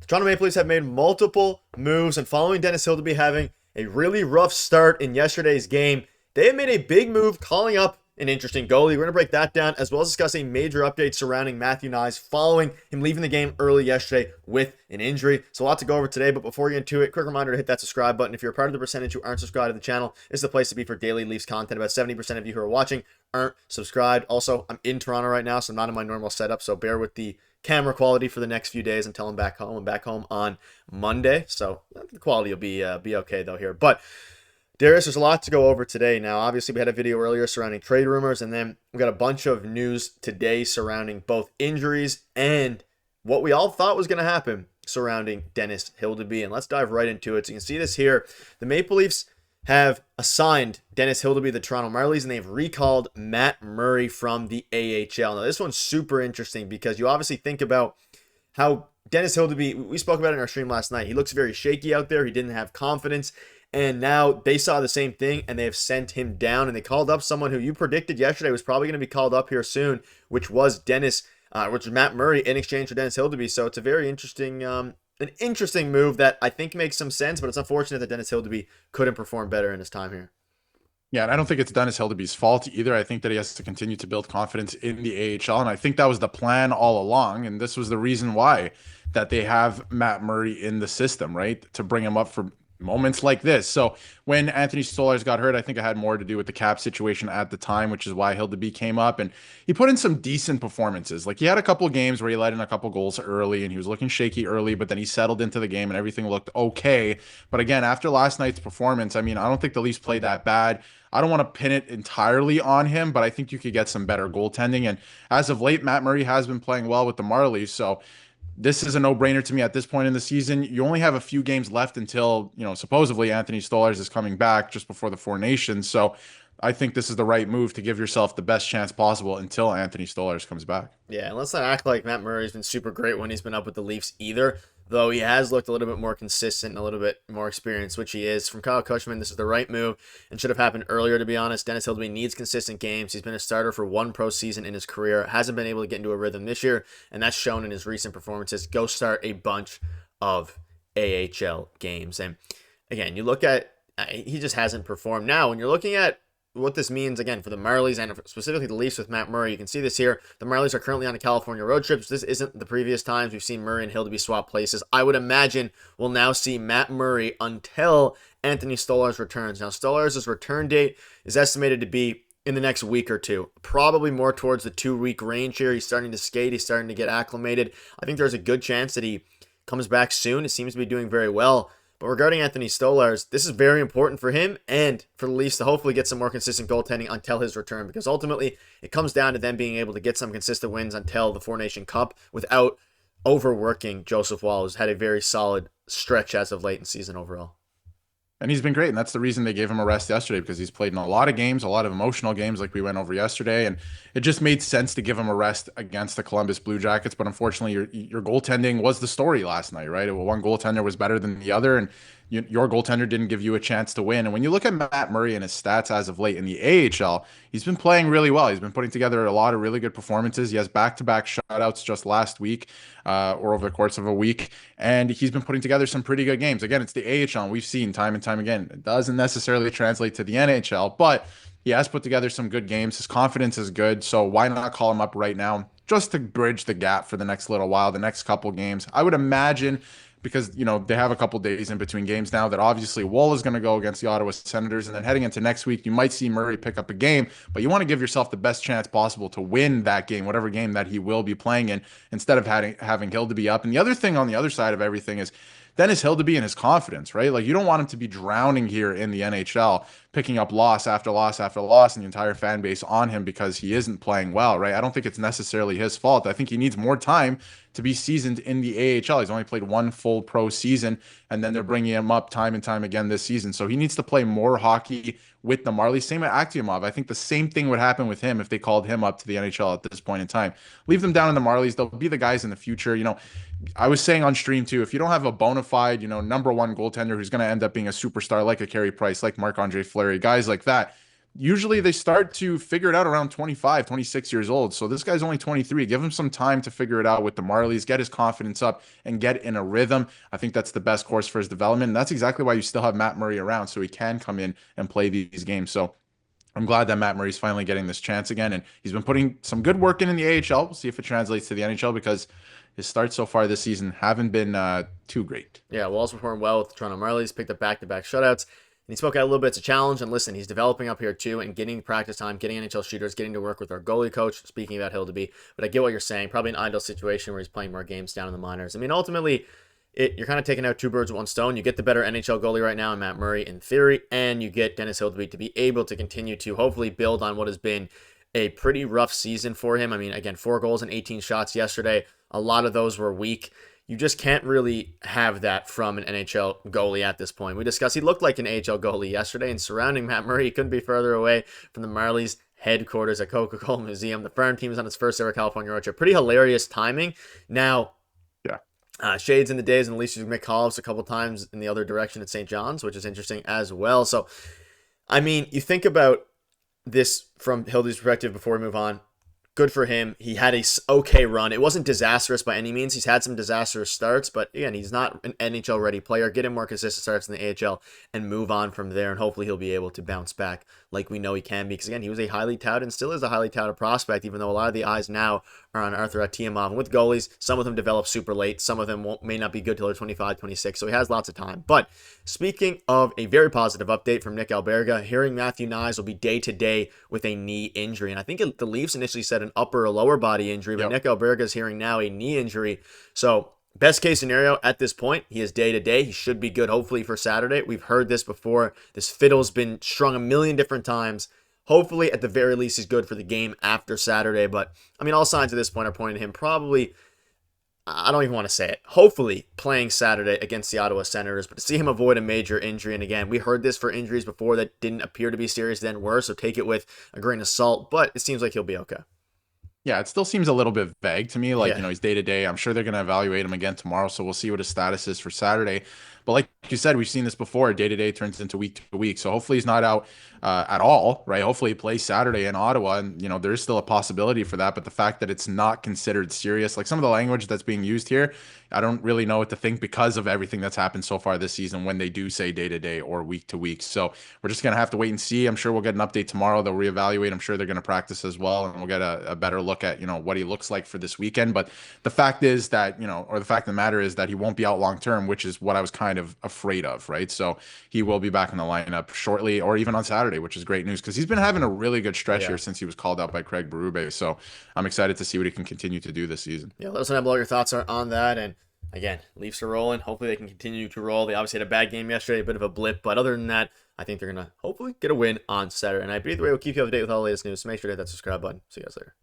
Toronto Maple Leafs have made multiple moves, and following Dennis Hildeby having a really rough start in yesterday's game, they have made a big move calling up an interesting goalie. We're going to break that down as well as discuss a major update surrounding Matthew Knies following him leaving the game early yesterday with an injury. So a lot to go over today, but before we get into it, quick reminder to hit that subscribe button. If you're a part of the percentage who aren't subscribed to the channel, this is the place to be for daily Leafs content. About 70% of you who are watching aren't subscribed. Also, I'm in Toronto right now, so I'm not in my normal setup, so bear with the camera quality for the next few days until I'm back home. I'm back home on Monday, so the quality will be okay though here. But Darius, there's a lot to go over today. Now, obviously, we had a video earlier surrounding trade rumors, and then we got a bunch of news today surrounding both injuries and what we all thought was going to happen surrounding Dennis Hildeby. And let's dive right into it. So you can see this here. The Maple Leafs have assigned Dennis Hildeby to the Toronto Marlies, and they've recalled Matt Murray from the AHL. Now, this one's super interesting because you obviously think about how Dennis Hildeby, we spoke about it in our stream last night. He looks very shaky out there. He didn't have confidence. And now they saw the same thing, and they have sent him down. And they called up someone who you predicted yesterday was probably going to be called up here soon, which was Matt Murray in exchange for Dennis Hildeby. So it's a very interesting move that I think makes some sense, but it's unfortunate that Dennis Hildeby couldn't perform better in his time here. Yeah, and I don't think it's Dennis Hildeby's fault either. I think that he has to continue to build confidence in the AHL, and I think that was the plan all along, and this was the reason why that they have Matt Murray in the system, right? To bring him up for moments like this. So when Anthony Stolarz got hurt, I think it had more to do with the cap situation at the time, which is why Hildeby came up, and he put in some decent performances. Like, he had a couple of games where he let in a couple goals early and he was looking shaky early, but then he settled into the game and everything looked okay. But again, after last night's performance, I mean, I don't think the Leafs played that bad. I don't want to pin it entirely on him, but I think you could get some better goaltending. And as of late, Matt Murray has been playing well with the Marlies. So this is a no-brainer to me at this point in the season. You only have a few games left until, supposedly Anthony Stolarz is coming back just before the Four Nations. So I think this is the right move to give yourself the best chance possible until Anthony Stolarz comes back. Yeah, and let's not act like Matt Murray's been super great when he's been up with the Leafs either, though he has looked a little bit more consistent and a little bit more experienced, which he is. From Kyle Cushman, this is the right move and should have happened earlier, to be honest. Dennis Hildeby needs consistent games. He's been a starter for one pro season in his career, hasn't been able to get into a rhythm this year, and that's shown in his recent performances. Go start a bunch of AHL games. And again, you look at, he just hasn't performed. Now, when you're looking at what this means, again, for the Marlies and specifically the Leafs with Matt Murray, you can see this here. The Marlies are currently on a California road trip. So this isn't the previous times we've seen Murray and Hildeby swap places. I would imagine we'll now see Matt Murray until Anthony Stolarz returns. Now, Stolarz' return date is estimated to be in the next week or two, probably more towards the 2-week range here. He's starting to skate. He's starting to get acclimated. I think there's a good chance that he comes back soon. He seems to be doing very well. But regarding Anthony Stolarz, this is very important for him and for the Leafs to hopefully get some more consistent goaltending until his return, because ultimately it comes down to them being able to get some consistent wins until the Four Nation Cup without overworking Joseph Woll, who's had a very solid stretch as of late in season overall. And he's been great, and that's the reason they gave him a rest yesterday, because he's played in a lot of games, a lot of emotional games like we went over yesterday, and it just made sense to give him a rest against the Columbus Blue Jackets. But unfortunately, your goaltending was the story last night, right? One goaltender was better than the other, and your goaltender didn't give you a chance to win. And when you look at Matt Murray and his stats as of late in the AHL, he's been playing really well. He's been putting together a lot of really good performances. He has back-to-back shutouts just last week or over the course of a week, and he's been putting together some pretty good games. Again, it's the AHL, and we've seen time and time again, it doesn't necessarily translate to the NHL, but he has put together some good games. His confidence is good, so why not call him up right now just to bridge the gap for the next little while, the next couple games? I would imagine, because they have a couple days in between games now, that obviously Woll is going to go against the Ottawa Senators, and then heading into next week, you might see Murray pick up a game, but you want to give yourself the best chance possible to win that game, whatever game that he will be playing in, instead of having Hildeby up. And the other thing on the other side of everything is Dennis Hildeby and his confidence, right? Like, you don't want him to be drowning here in the NHL, picking up loss after loss after loss, and the entire fan base on him because he isn't playing well, right? I don't think it's necessarily his fault. I think he needs more time to be seasoned in the AHL. He's only played one full pro season, and then they're bringing him up time and time again this season. So he needs to play more hockey with the Marlies. Same with Axiomov. I think the same thing would happen with him if they called him up to the NHL at this point in time. Leave them down in the Marlies. They'll be the guys in the future. I was saying on stream too, if you don't have a bona fide, number one goaltender who's going to end up being a superstar like a Carey Price, like Marc-Andre Fleury, guys like that, usually they start to figure it out around 25, 26 years old. So this guy's only 23. Give him some time to figure it out with the Marlies, get his confidence up and get in a rhythm. I think that's the best course for his development. And that's exactly why you still have Matt Murray around, so he can come in and play these games. So I'm glad that Matt Murray's finally getting this chance again. And he's been putting some good work in the AHL. We'll see if it translates to the NHL, because his starts so far this season haven't been too great. Yeah, Wall's performed well with the Toronto Marlies, picked up back-to-back shutouts. And he spoke out a little bit. It's a challenge. And listen, he's developing up here too and getting practice time, getting NHL shooters, getting to work with our goalie coach, speaking about Hildeby. But I get what you're saying. Probably an ideal situation where he's playing more games down in the minors. I mean, ultimately, you're kind of taking out two birds with one stone. You get the better NHL goalie right now in Matt Murray in theory, and you get Dennis Hildeby to be able to continue to hopefully build on what has been a pretty rough season for him. I mean, again, 4 goals and 18 shots yesterday. A lot of those were weak. You just can't really have that from an NHL goalie at this point. We discussed he looked like an AHL goalie yesterday, and surrounding Matt Murray, he couldn't be further away from the Marlies headquarters at Coca-Cola Museum. The farm team is on its first ever California road trip. Pretty hilarious timing. Now, shades in the days, and at least you can make calls a couple times in the other direction at St. John's, which is interesting as well. So, I mean, you think about this from Hildy's perspective before we move on. Good for him. He had a okay run. It wasn't disastrous by any means. He's had some disastrous starts, but again, he's not an NHL-ready player. Get him more consistent starts in the AHL and move on from there, and hopefully he'll be able to bounce back like we know he can be. Because again, he was a highly touted and still is a highly touted prospect, even though a lot of the eyes now are on Arthur Atiamov. And with goalies, some of them develop super late. Some of them may not be good till they're 25, 26, so he has lots of time. But speaking of a very positive update from Nick Alberga, hearing Matthew Knies will be day-to-day with a knee injury. And I think the Leafs initially said an upper or lower body injury, but Nick Alberga is hearing now a knee injury. So best case scenario at this point, he is day-to-day. He should be good, hopefully, for Saturday. We've heard this before. This fiddle's been strung a million different times. Hopefully, at the very least, he's good for the game after Saturday. But, I mean, all signs at this point are pointing to him probably, I don't even want to say it, hopefully playing Saturday against the Ottawa Senators. But to see him avoid a major injury, and again, we heard this for injuries before that didn't appear to be serious, then were, so take it with a grain of salt. But it seems like he'll be okay. Yeah, it still seems a little bit vague to me. Like, he's day to day. I'm sure they're going to evaluate him again tomorrow. So we'll see what his status is for Saturday. But like you said, we've seen this before. Day to day turns into week to week. So hopefully he's not out at all, right? Hopefully he plays Saturday in Ottawa. And, there is still a possibility for that. But the fact that it's not considered serious, like some of the language that's being used here, I don't really know what to think because of everything that's happened so far this season when they do say day to day or week to week. So we're just going to have to wait and see. I'm sure we'll get an update tomorrow. They'll reevaluate. I'm sure they're going to practice as well. And we'll get a better look at, what he looks like for this weekend. But the fact is that, or the fact of the matter is that he won't be out long term, which is what I was kind of afraid of, right? So he will be back in the lineup shortly or even on Saturday, which is great news because he's been having a really good stretch here since he was called out by Craig Berube. So I'm excited to see what he can continue to do this season. Yeah, let us know what your thoughts are on that. And again, Leafs are rolling. Hopefully they can continue to roll. They obviously had a bad game yesterday, a bit of a blip. But other than that, I think they're going to hopefully get a win on Saturday night. But either way, we'll keep you up to date with all the latest news. So make sure to hit that subscribe button. See you guys later.